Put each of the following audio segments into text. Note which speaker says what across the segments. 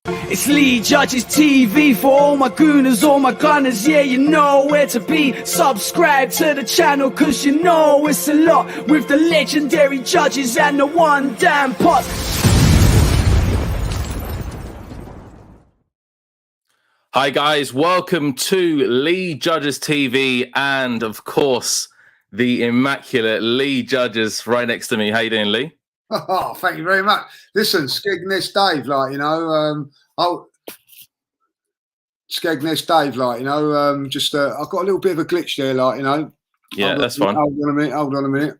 Speaker 1: It's Lee Judges TV for all my gooners, all my gunners. Yeah, you know where to be. Subscribe to the channel, cause you know it's a lot with the legendary judges and the one damn pot.
Speaker 2: Hi guys, welcome to Lee Judges TV and of course the immaculate Lee Judges right next to me. How you doing, Lee?
Speaker 3: Oh, thank you very much. Listen, Skegness Dave, Skegness Dave, I've got a little bit of a glitch there,
Speaker 2: Yeah, that's fine.
Speaker 3: Hold on a minute.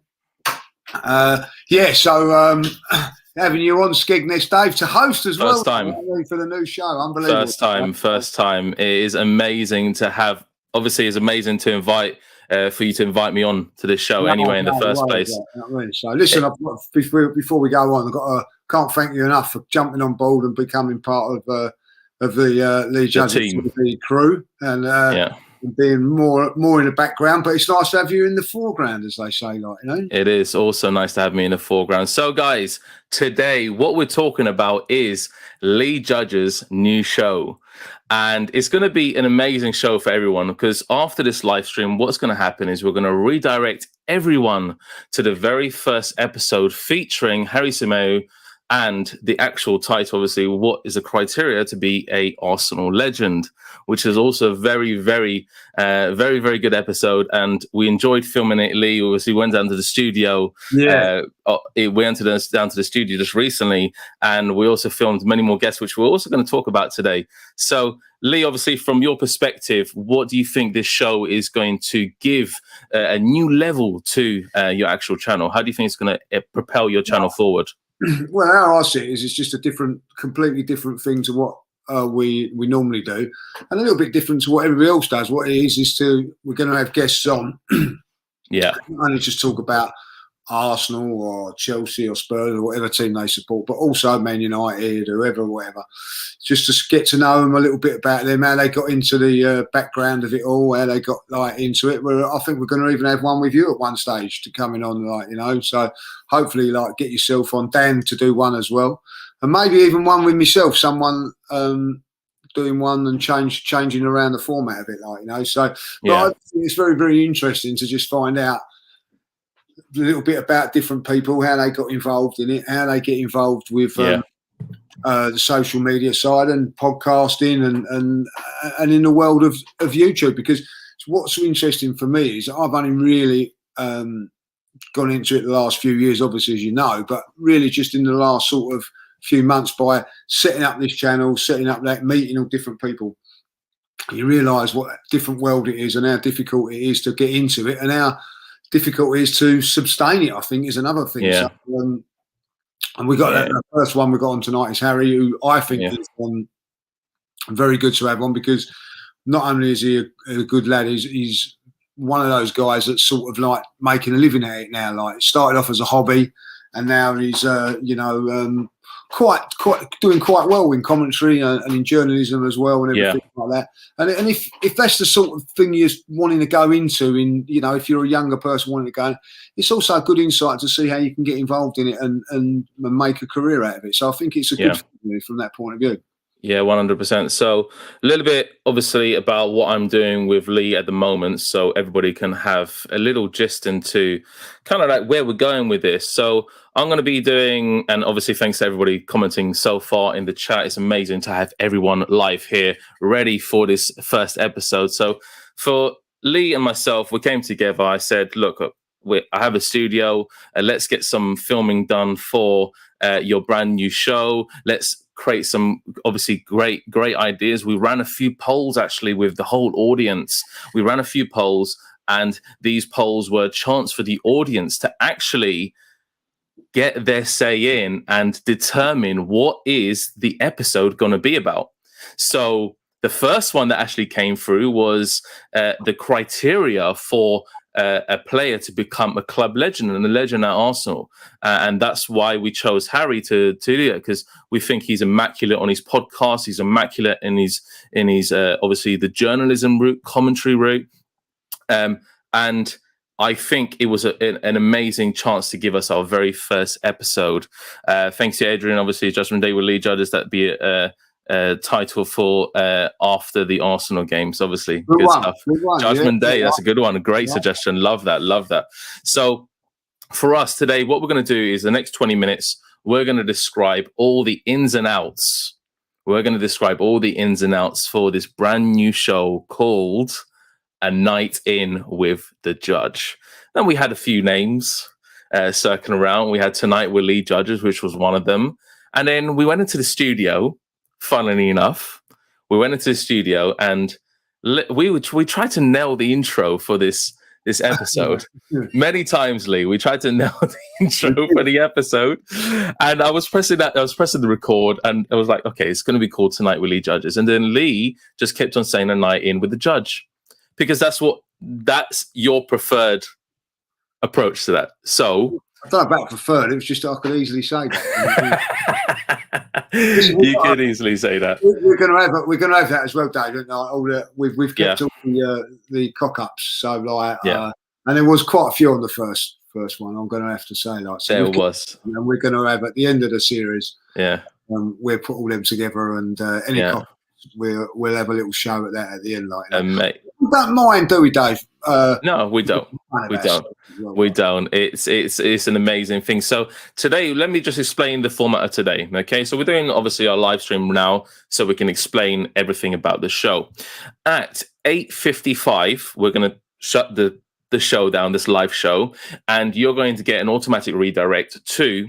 Speaker 3: Having you on, Skegness Dave, to host as well.
Speaker 2: First time.
Speaker 3: For the new show. Unbelievable.
Speaker 2: First time. It is amazing to have, obviously it's amazing to invite, for you to invite me on to this show in the first place.
Speaker 3: So listen, before we go on, can't thank you enough for jumping on board and becoming part of the Lee Judges TV crew and being more in the background. But it's nice to have you in the foreground, as they say,
Speaker 2: It is also nice to have me in the foreground. So guys, today what we're talking about is Lee Judges' new show. And it's going to be an amazing show for everyone, because after this live stream, what's going to happen is we're going to redirect everyone to the very first episode featuring Harry Simeu and the actual title, obviously, what is the criteria to be a Arsenal legend, which is also a very, very good episode. And we enjoyed filming it. Lee obviously went down to the studio. Yeah. We went down to the studio just recently, and we also filmed many more guests, which we're also going to talk about today. So, Lee, obviously, from your perspective, what do you think this show is going to give a new level to your actual channel? How do you think it's going to propel your channel forward?
Speaker 3: Well, how I see it is it's just a completely different thing to what we normally do, and a little bit different to what everybody else does. What it is we're going to have guests on,
Speaker 2: not
Speaker 3: only just talk about Arsenal or Chelsea or Spurs or whatever team they support, but also Man United, whatever, just to get to know them a little bit about them, how they got into the background of it all, how they got into it. I think we're going to even have one with you at one stage to coming on, so hopefully get yourself on, Dan, to do one as well, and maybe even one with myself, someone doing one and changing around the format of it, so I think it's very, very interesting to just find out a little bit about different people, how they got involved in it, how they get involved with the social media side and podcasting and in the world of YouTube. Because what's interesting for me is I've only really gone into it the last few years, obviously, as you know, but really just in the last sort of few months by setting up this channel, setting up that, meeting all different people. You realise what a different world it is and how difficult it is to get into it and how difficult it is to sustain it, I think, is another thing.
Speaker 2: Yeah.
Speaker 3: So, and we got the first one we got on tonight is Harry, who I think is very good to have on, because not only is he a good lad, he's one of those guys that's sort of making a living at it now. It started off as a hobby, and now he's doing quite well in commentary and in journalism as well, and everything like that. And if that's the sort of thing you're wanting to go into, if you're a younger person wanting to go, it's also a good insight to see how you can get involved in it and make a career out of it. So I think it's a good thing from that point of view.
Speaker 2: Yeah, 100%. So a little bit, obviously, about what I'm doing with Lee at the moment, so everybody can have a little gist into kind of where we're going with this. So I'm going to be doing, and obviously thanks to everybody commenting so far in the chat. It's amazing to have everyone live here, ready for this first episode. So for Lee and myself, we came together. I said, look, I have a studio. Let's get some filming done for your brand new show. Let's create some obviously great ideas. We ran a few polls actually with the whole audience. We ran a few polls, and these polls were a chance for the audience to actually get their say in and determine what is the episode going to be about. So the first one that actually came through was the criteria for a player to become a club legend and a legend at Arsenal. And that's why we chose Harry to do it, because we think he's immaculate on his podcast. He's immaculate in his obviously the journalism route, commentary route. And I think it was an amazing chance to give us our very first episode. Thanks to Adrian, obviously, Judgment Day with Lee Judges. That'd be title for after the Arsenal games. Obviously,
Speaker 3: Good one,
Speaker 2: stuff.
Speaker 3: good one,
Speaker 2: Judgment
Speaker 3: yeah.
Speaker 2: Day. That's a good one. A great suggestion. Love that. Love that. So for us today, what we're going to do is the next 20 minutes, we're going to describe all the ins and outs. We're going to describe all the ins and outs for this brand new show called A Night In with the Judge. Then we had a few names circling around. We had Tonight with Lead Judges, which was one of them. And then we went into the studio, funnily enough. We went into the studio and we tried to nail the intro for this episode. Many times, Lee, we tried to nail the intro for the episode. And I was pressing the record, and I was like, okay, it's going to be called Tonight with Lead Judges. And then Lee just kept on saying A Night In with the Judge, because that's your preferred approach to that. So
Speaker 3: I don't know about preferred. It was just I could easily say that.
Speaker 2: You could easily say that.
Speaker 3: We're going to have that as well, Dave. We've kept all the cock ups. So and there was quite a few on the first one. I'm going to have to say so
Speaker 2: there was,
Speaker 3: and we're going to have at the end of the series.
Speaker 2: Yeah,
Speaker 3: we'll put all them together, and any cock ups, we'll have a little show at that at the end, like that.
Speaker 2: Mate,
Speaker 3: we don't mind, do we, Dave?
Speaker 2: No, we don't. We don't. It's an amazing thing. So today, let me just explain the format of today. Okay, so we're doing obviously our live stream now, so we can explain everything about the show. At 8:55, we're going to shut the show down, this live show, and you're going to get an automatic redirect to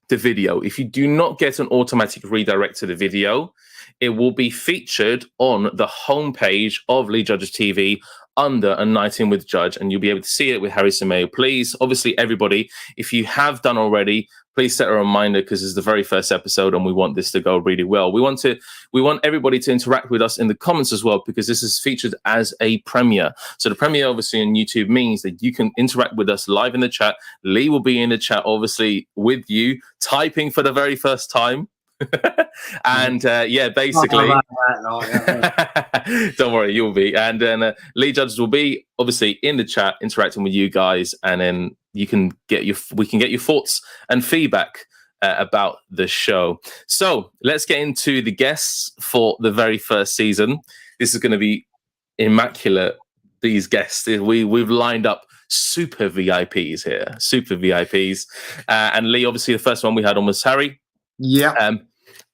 Speaker 2: the video. If you do not get an automatic redirect to the video, it will be featured on the homepage of Lead Judges TV under A Night In with Judge, and you'll be able to see it with Harry Simeo. Please, obviously, everybody, if you have done already, please set a reminder, because it's the very first episode and we want this to go really well. We want everybody to interact with us in the comments as well, because this is featured as a premiere. So the premiere, obviously, on YouTube means that you can interact with us live in the chat. Lee will be in the chat, obviously, with you, typing for the very first time. And basically, don't worry, you'll be. And then Lead Judges will be obviously in the chat interacting with you guys, and then we can get your thoughts and feedback about the show. So let's get into the guests for the very first season. This is going to be immaculate. These guests, we've lined up super VIPs here, and Lee, obviously, the first one we had on was Harry.
Speaker 3: Yeah.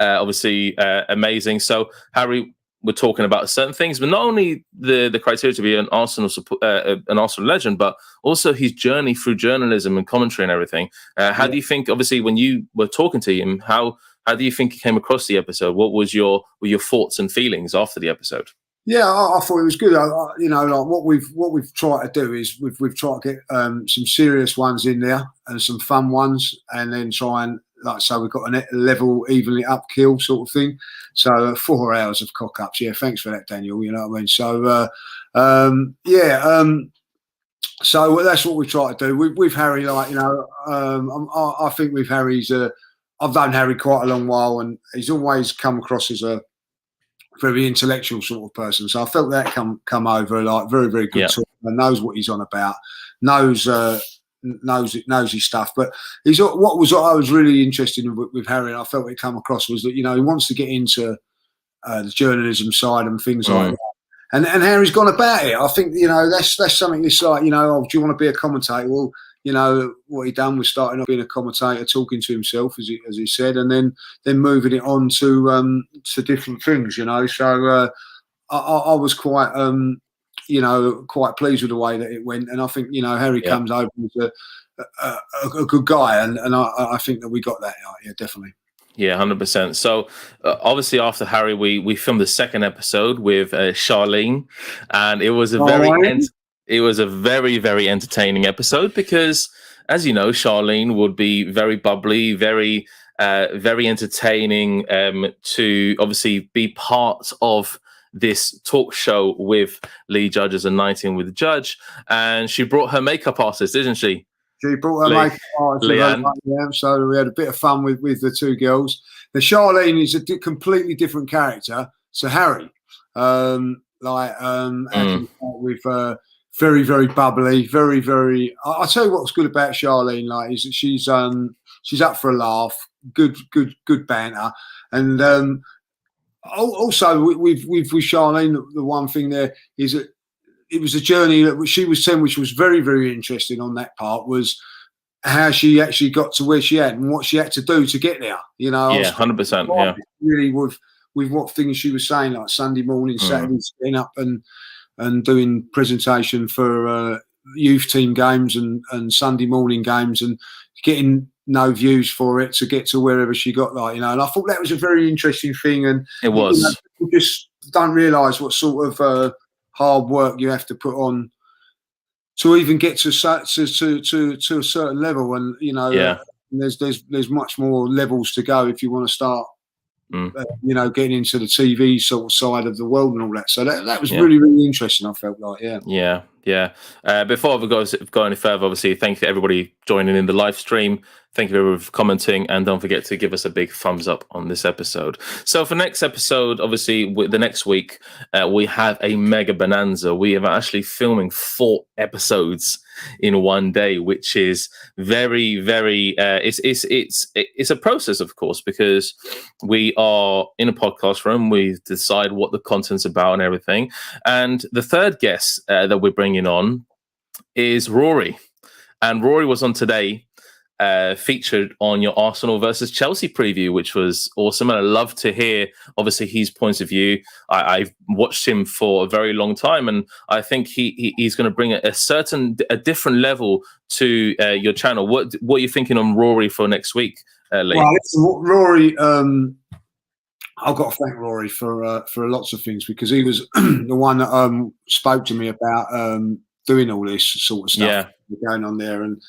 Speaker 2: Obviously, amazing. So, Harry, we're talking about certain things, but not only the criteria to be an Arsenal legend, but also his journey through journalism and commentary and everything. How do you think? Obviously, when you were talking to him, how do you think he came across the episode? What were your thoughts and feelings after the episode?
Speaker 3: Yeah, I thought it was good. Like what we've tried to do is we've tried to get some serious ones in there and some fun ones, and then try and, like, so we've got a level, evenly up kill sort of thing. So 4 hours of cock ups. Yeah, thanks for that, Daniel. You know what I mean? So so that's what we try to do with Harry. Like, I think with Harry's, I've known Harry quite a long while, and he's always come across as a very intellectual sort of person. So I felt that come over, like, very, very good talk, and knows what he's on about, knows his stuff. But I was really interested in with Harry, and I felt it come across, was that, he wants to get into the journalism side and things like that. And Harry's gone about it. I think, that's something that's like, oh, do you want to be a commentator? Well, what he done was starting off being a commentator, talking to himself, as he said, and then moving it on to different things, So I was quite quite pleased with the way that it went, and I think Harry comes over as a good guy, and I think that we got that. Yeah, definitely.
Speaker 2: Yeah, 100%. So obviously after Harry, we filmed the second episode with Charlene, and it was a very, very entertaining episode, because, as you know, Charlene would be very bubbly, very entertaining, to obviously be part of this talk show with Lead Judges and 19 with the Judge. And she brought her makeup artist, didn't she?
Speaker 3: She brought her makeup artist. So we had a bit of fun with the two girls. The Charlene is a completely different character to Harry. With very, very bubbly, very, very. I'll tell you what's good about Charlene, like, is that she's up for a laugh, good banter, and Also, with Charlene, the one thing there is that it was a journey that she was saying, which was very, very interesting on that part, was how she actually got to where she had and what she had to do to get there. You know,
Speaker 2: yeah, 100%. Yeah,
Speaker 3: really with what things she was saying, like Sunday morning, Saturdays, getting up and doing presentation for youth team games and Sunday morning games and getting no views for it to get to wherever she got, like, you know. And I thought that was a very interesting thing. And
Speaker 2: it was.
Speaker 3: You know, people just don't realise what sort of hard work you have to put on to even get to a certain level. And you know, there's much more levels to go if you want to start. You know, getting into the TV sort of side of the world and all that. So that was really, really interesting. I felt like,
Speaker 2: yeah. Before we go any further, obviously, thank you to everybody joining in the live stream. Thank you everyone for commenting, and don't forget to give us a big thumbs up on this episode. So for next episode, obviously, the next week, we have a mega bonanza. We are actually filming 4 episodes in one day, which is very, very. It's a process, of course, because we are in a podcast room. We decide what the content's about and everything. And the third guest that we're bringing on is Rory, and Rory was on today. Featured on your Arsenal versus Chelsea preview, which was awesome. And I love to hear, obviously, his points of view. I've watched him for a very long time, and I think he's going to bring a different level to your channel. What are you thinking on Rory for next week, Lee?
Speaker 3: Well, listen, Rory, I've got to thank Rory for lots of things, because he was the one that spoke to me about doing all this sort of stuff going on there, and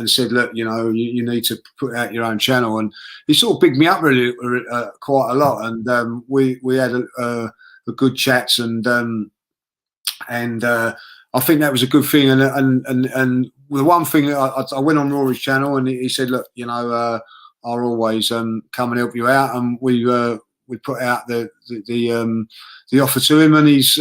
Speaker 3: said, look, you know, you need to put out your own channel, and he sort of bigged me up really quite a lot, and we had a good chats, and I think that was a good thing, and the one thing I went on Rory's channel, and he said, look, you know, I'll always come and help you out, and we put out the offer to him, and he's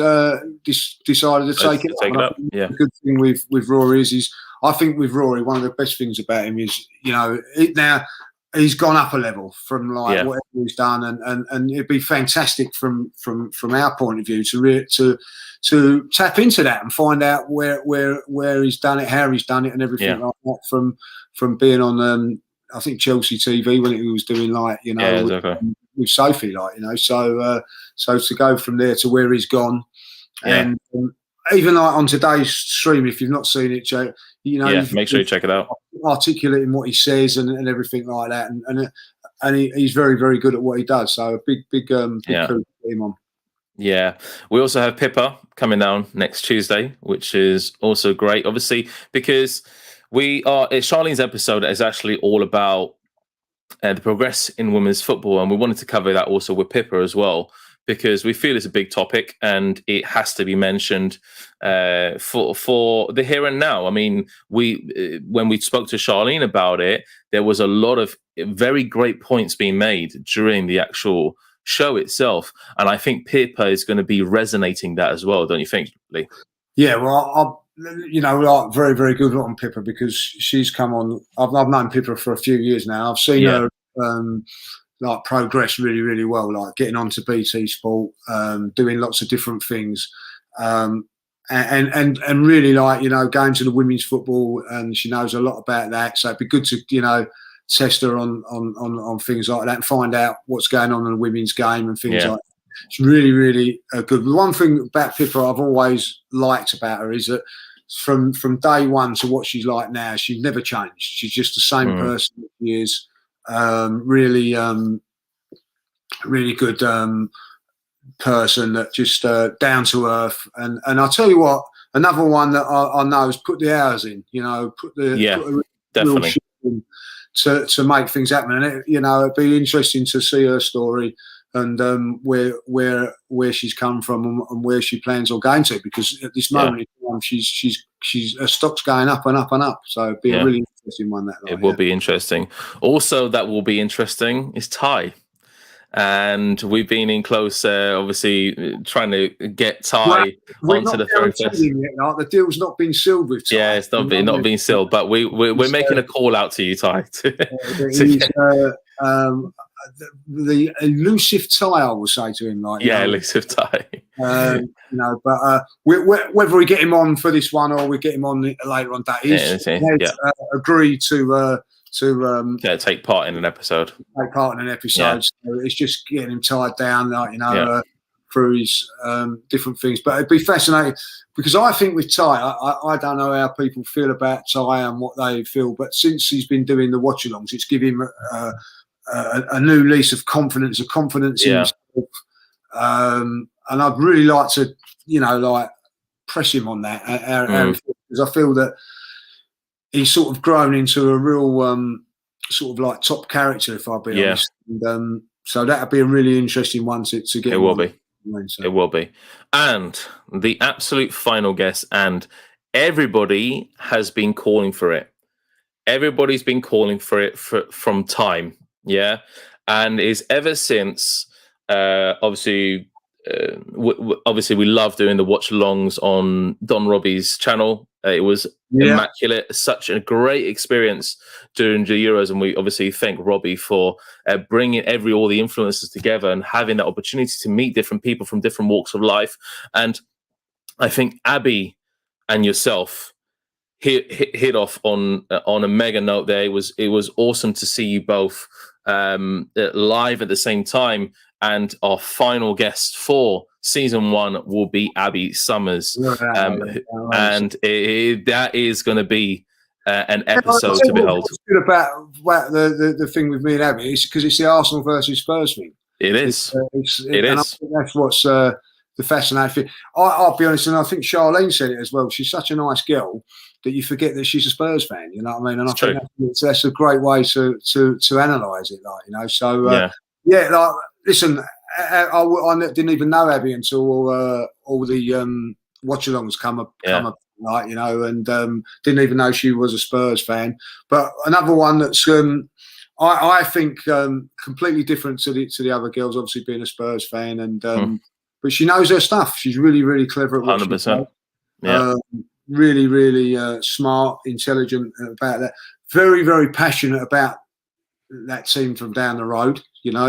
Speaker 3: decided to take it up.
Speaker 2: Yeah.
Speaker 3: The good thing with Rory is I think with Rory, one of the best things about him is, you know, now he's gone up a level from whatever he's done, and it'd be fantastic from our point of view to tap into that and find out where he's done it, how he's done it, and everything like that, from being on I think Chelsea TV when he was doing, like, you know, with Sophie, like, you know, so to go from there to where he's gone, and even like on today's stream, if you've not seen it, Joe, you know,
Speaker 2: make sure you check it out.
Speaker 3: Articulating what he says and everything like that, and he's very, very good at what he does. So a big coup to get him on.
Speaker 2: Yeah, we also have Pippa coming down next Tuesday, which is also great, obviously, because Charlene's episode is actually all about the progress in women's football, and we wanted to cover that also with Pippa as well, because we feel it's a big topic and it has to be mentioned for the here and now. I mean, when we spoke to Charlene about it, there was a lot of very great points being made during the actual show itself, and I think Pippa is going to be resonating that as well, don't you think, Lee?
Speaker 3: Yeah, well, you know, like, very, very good on Pippa, because she's come on. I've known Pippa for a few years now. I've seen her like progress really, really well, like getting onto BT Sport, doing lots of different things, and really, like, you know, going to the women's football, and she knows a lot about that. So it'd be good to, you know, test her on things like that and find out what's going on in the women's game and things like that. It's really, really good. The one thing about Pippa I've always liked about her is that from day one to what she's like now, she's never changed. She's just the same person that she is. Really good person, that just down to earth. And I'll tell you what, another one that I know has put the hours in, you know, put the
Speaker 2: definitely
Speaker 3: real shit in to make things happen. And you know, it'd be interesting to see her story, and where she's come from and where she plans on going to, because at this moment in time, she's her stock's going up and up and up. So it'd be a really interesting one.
Speaker 2: It will be interesting. Also, that will be interesting is Ty. And we've been in close, obviously, trying to get Ty onto the process.
Speaker 3: The deal's not been sealed with Ty.
Speaker 2: Yeah, it's not been sealed, but we're making a call out to you, Ty.
Speaker 3: the elusive tie, I will say to him, like,
Speaker 2: elusive tie.
Speaker 3: But whether we get him on for this one or we get him on later on, that he's agreed to
Speaker 2: take part in an episode.
Speaker 3: Take part in an episode. So it's just getting him tied down, like, through his different things. But it'd be fascinating because I think with Ty, I don't know how people feel about Ty and what they feel, but since he's been doing the watch-alongs, it's given him a new lease of confidence, in himself. And I'd really like to, like press him on that, because I feel that he's sort of grown into a real sort of like top character, if I'll be honest. And, so that'd be a really interesting one to get.
Speaker 2: It will be. It will be. And the absolute final guess, and everybody has been calling for it. Everybody's been calling for it from time, and is ever since. Obviously, we love doing the watch-alongs on Don Robbie's channel. It was immaculate, such a great experience during the Euros, and we obviously thank Robbie for bringing all the influences together and having that opportunity to meet different people from different walks of life. And I think Abby and yourself hit off on a mega note there. It was awesome to see you both live at the same time. And our final guest for season 1 will be Abby Summers, and that is going to be an episode to behold.
Speaker 3: What's good about the thing with me and Abby is because it's the Arsenal versus Spurs thing.
Speaker 2: It is. It is.
Speaker 3: And I think that's what's the fascinating thing. I'll be honest, and I think Charlene said it as well. She's such a nice girl that you forget that she's a Spurs fan. You know what I mean? And
Speaker 2: it's
Speaker 3: I think that's a great way to analyse it. Like, So like. Listen, I didn't even know Abby until all the watch-alongs come up, like, and didn't even know she was a Spurs fan. But another one that's I think completely different to the other girls, obviously being a Spurs fan, and but she knows her stuff. She's really, really clever at what
Speaker 2: 100%.
Speaker 3: Really, really smart, intelligent about that. Very, very passionate about that team from down the road.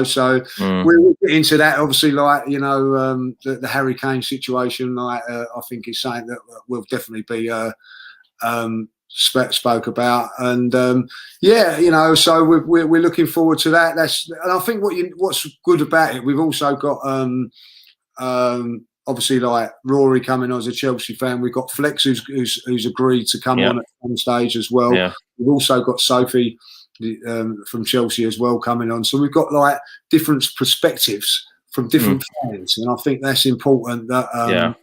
Speaker 3: So we'll get into that. Obviously, like the Harry Kane situation, like I think is something that will definitely be spoke about, and so we're looking forward to that. And I think what's good about it, we've also got obviously like Rory coming on as a Chelsea fan. We've got Flex who's agreed to come on at some stage as well. We've also got Sophie from Chelsea as well coming on, so we've got like different perspectives from different fans, and I think that's important that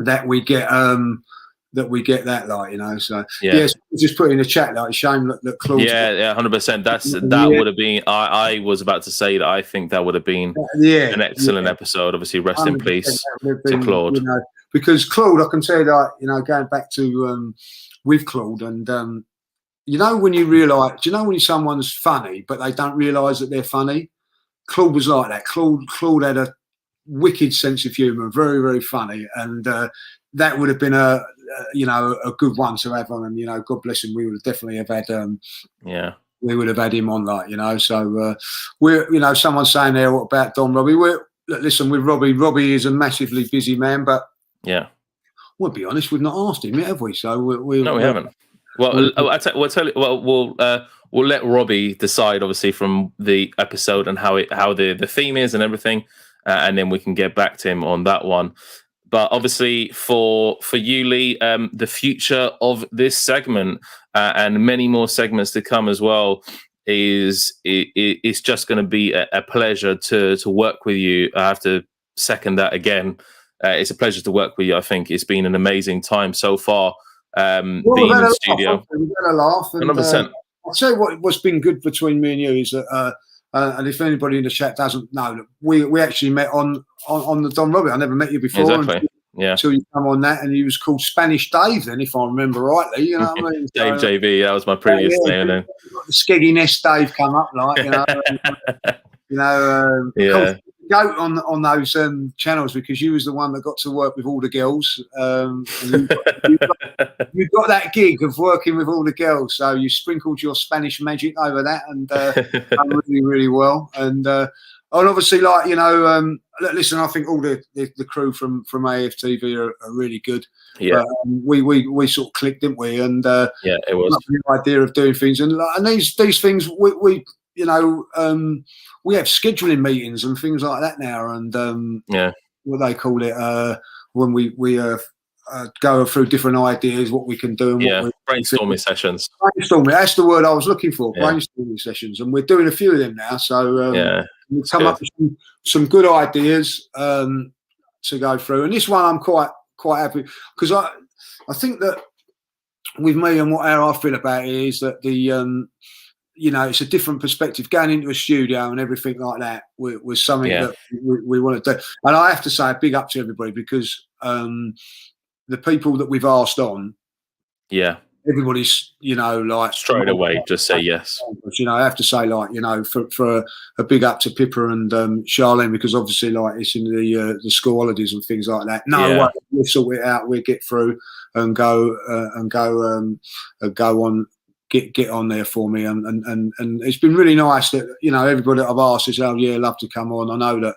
Speaker 3: that we get that, like, so just put in the chat, like, shame that Claude
Speaker 2: 100%. That would have been I was about to say that I think that would have been an excellent episode. Obviously, rest in peace to Claude,
Speaker 3: because Claude, I can tell you that, going back to with Claude, and when you realise, when someone's funny, but they don't realise that they're funny? Claude was like that. Claude had a wicked sense of humour, very, very funny. And that would have been a good one to have on. And, God bless him, we would have definitely have had, we would have had him on, like, so we're, someone's saying there, what about Don Robbie? Listen, with Robbie is a massively busy man, but we'll be honest, we've not asked him yet, have we? So we
Speaker 2: haven't. Well, we'll let Robbie decide, obviously, from the episode and how the theme is and everything, and then we can get back to him on that one. But obviously, for you, Lee, the future of this segment and many more segments to come as well it's just going to be a pleasure to work with you. I have to second that again. It's a pleasure to work with you. I think it's been an amazing time so far. Being in the studio,
Speaker 3: we've had a laugh.
Speaker 2: 100%.
Speaker 3: I'll tell you what's been good between me and you is that, and if anybody in the chat doesn't know, that we actually met on the Don Robbie. I never met you before,
Speaker 2: exactly.
Speaker 3: Until you come on that, and he was called Spanish Dave then, if I remember rightly. You know what I mean?
Speaker 2: Dave JB, that was my previous name. And then
Speaker 3: the Skegness Dave come up, like, goat on those channels because you was the one that got to work with all the girls. And you got that gig of working with all the girls, so you sprinkled your Spanish magic over that and done really, really well. And obviously, like, you know, listen, I think all the crew from AFTV are really good.
Speaker 2: Yeah,
Speaker 3: but, we sort of clicked, didn't we? And
Speaker 2: yeah, it was
Speaker 3: the idea of doing things, and these things we you know, we have scheduling meetings and things like that now, and what they call it when we go through different ideas, what we can do, and
Speaker 2: brainstorming sessions.
Speaker 3: Brainstorming, that's the word I was looking for. Brainstorming sessions, and we're doing a few of them now. So we come up with some good ideas to go through. And this one I'm quite happy because I think that with me and how I feel about it is that the you know, it's a different perspective going into a studio and everything like that was something that we want to do. And I have to say a big up to everybody because the people that we've asked on, everybody's, you know, like
Speaker 2: straight away just say yes.
Speaker 3: You know, I have to say, like, you know, for a big up to Pippa and Charlene, because obviously, like, it's in the school holidays and things like that. No way, we'll sort it out. We'll get through and go on. Get on there for me, and it's been really nice that, you know, everybody that I've asked is, oh yeah, love to come on. I know that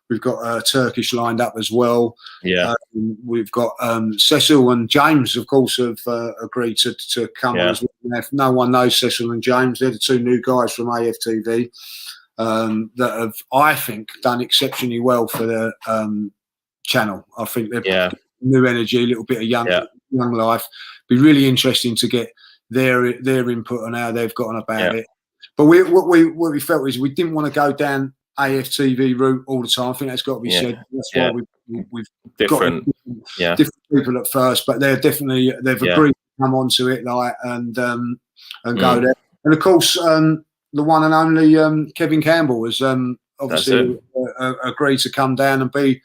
Speaker 3: we've got Turkish lined up as well. We've got Cecil and James, of course, have agreed to come on as well. If no one knows Cecil and James, they're the two new guys from AFTV that have, I think, done exceptionally well for the channel. I think they've new energy, a little bit of young life. Be really interesting to get their input on how they've gotten about it. But what we felt is we didn't want to go down AFTV route all the time. I think that's got to be said. That's why we've got different people at first, but they've agreed to come onto it, like, and go there. And of course, the one and only Kevin Campbell has obviously agreed to come down and be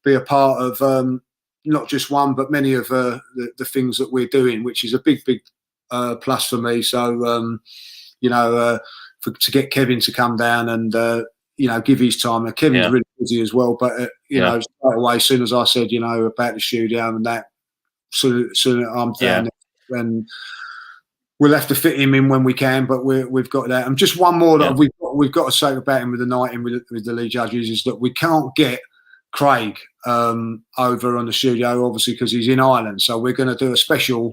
Speaker 3: a part of not just one but many of the things that we're doing, which is a big plus for me. So you know, to get Kevin to come down and you know, give his time. Kevin's really busy as well, but you know, straight away, as soon as I said, you know, about the studio and that, soon I'm down there, and we'll have to fit him in when we can. But we've got that. And just one more that we've got to say about him with the night in with the lead judges is that we can't get Craig over on the studio, obviously, because he's in Ireland. So we're going to do a special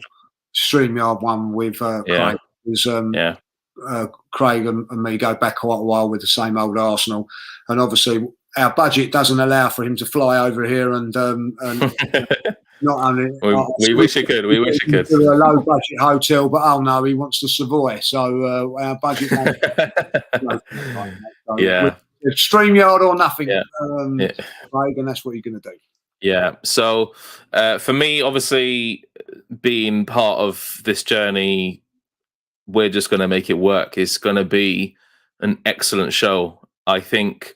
Speaker 3: StreamYard one with Craig. Because, Craig and me go back quite a while with the same old Arsenal, and obviously our budget doesn't allow for him to fly over here and not only
Speaker 2: we wish it could. We wish it could.
Speaker 3: To a low budget hotel, but oh no, he wants the Savoy, so our budget. StreamYard or nothing, Craig, and that's what you're going to do.
Speaker 2: Yeah. So for me, obviously, being part of this journey, we're just going to make it work. It's going to be an excellent show. I think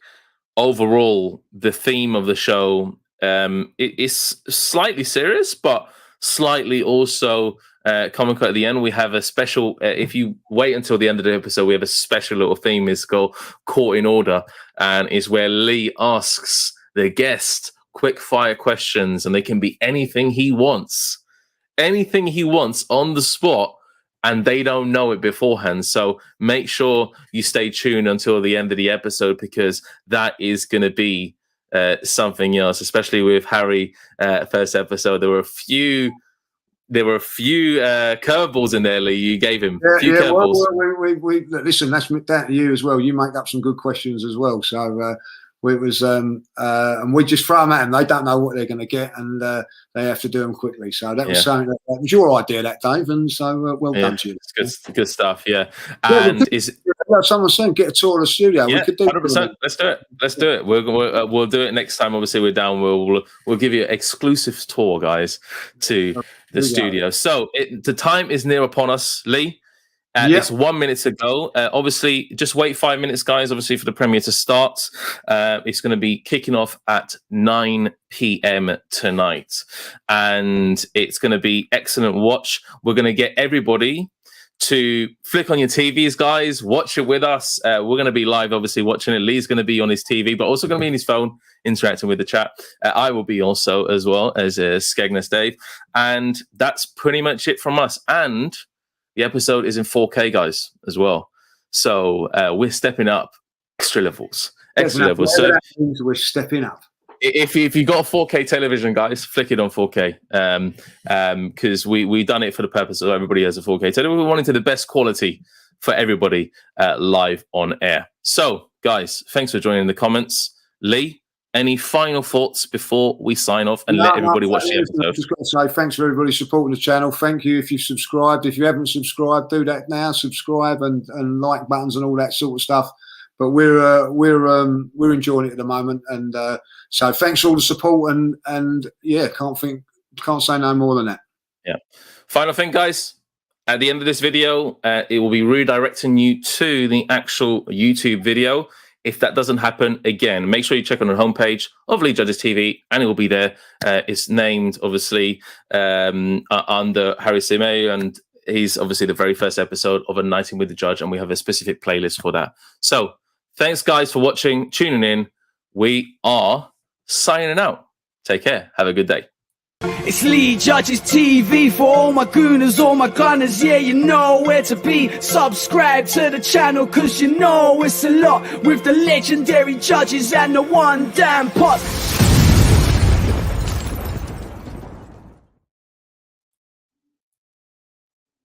Speaker 2: overall, the theme of the show it is slightly serious, but slightly also comical at the end. We have a special, if you wait until the end of the episode, we have a special little theme. It's called Caught in Order, and is where Lee asks the guest quick fire questions, and they can be anything he wants on the spot, and they don't know it beforehand. So make sure you stay tuned until the end of the episode, because that is going to be something else, especially with Harry. First episode, there were a few curveballs in there, Lee. You gave him a few curveballs.
Speaker 3: Well, we listen, that's down to you as well. You make up some good questions as well. So it was, and we just throw them at them. They don't know what they're going to get, and they have to do them quickly. So that was something that was your idea, that, Dave. And so well done to you.
Speaker 2: It's good stuff. Yeah, and
Speaker 3: someone saying get a tour of the studio.
Speaker 2: Yeah,
Speaker 3: we could do
Speaker 2: 100%. Let's do it. We'll do it next time. Obviously, we're down. We'll give you an exclusive tour, guys, to the studio. So the time is near upon us, Lee. It's 1 minute to go. Obviously, just wait 5 minutes, guys, obviously, for the premiere to start. It's going to be kicking off at 9 p.m. tonight. And it's going to be excellent watch. We're going to get everybody to flick on your TVs, guys. Watch it with us. We're going to be live, obviously, watching it. Lee's going to be on his TV, but also going to be on his phone, interacting with the chat. I will be also, as well as Skegness Dave. And that's pretty much it from us. And the episode is in 4K, guys, as well. So we're stepping up extra levels. So
Speaker 3: we're stepping up.
Speaker 2: If you got a 4K television, guys, flick it on 4K. Because we've done it for the purpose of everybody has a 4K television. We wanted the best quality for everybody live on air. So, guys, thanks for joining in the comments. Lee, any final thoughts before we sign off and let everybody watch the episode?
Speaker 3: I've just got to say thanks for everybody supporting the channel. Thank you if you've subscribed. If you haven't subscribed, do that now. Subscribe and like buttons and all that sort of stuff. But we're enjoying it at the moment, and so thanks for all the support. And yeah, can't say no more than that.
Speaker 2: Yeah. Final thing, guys. At the end of this video, it will be redirecting you to the actual YouTube video. If that doesn't happen, again, make sure you check on the homepage of Lee Judges TV, and it will be there. It's named, obviously, under Harry Simei, and he's obviously the very first episode of A Nighting with the Judge, and we have a specific playlist for that. So, thanks, guys, for watching, tuning in. We are signing out. Take care. Have a good day.
Speaker 1: It's Lee Judges TV for all my gooners, all my gunners. Yeah, you know where to be. Subscribe to the channel, cause you know it's a lot with the legendary judges and the one damn pot.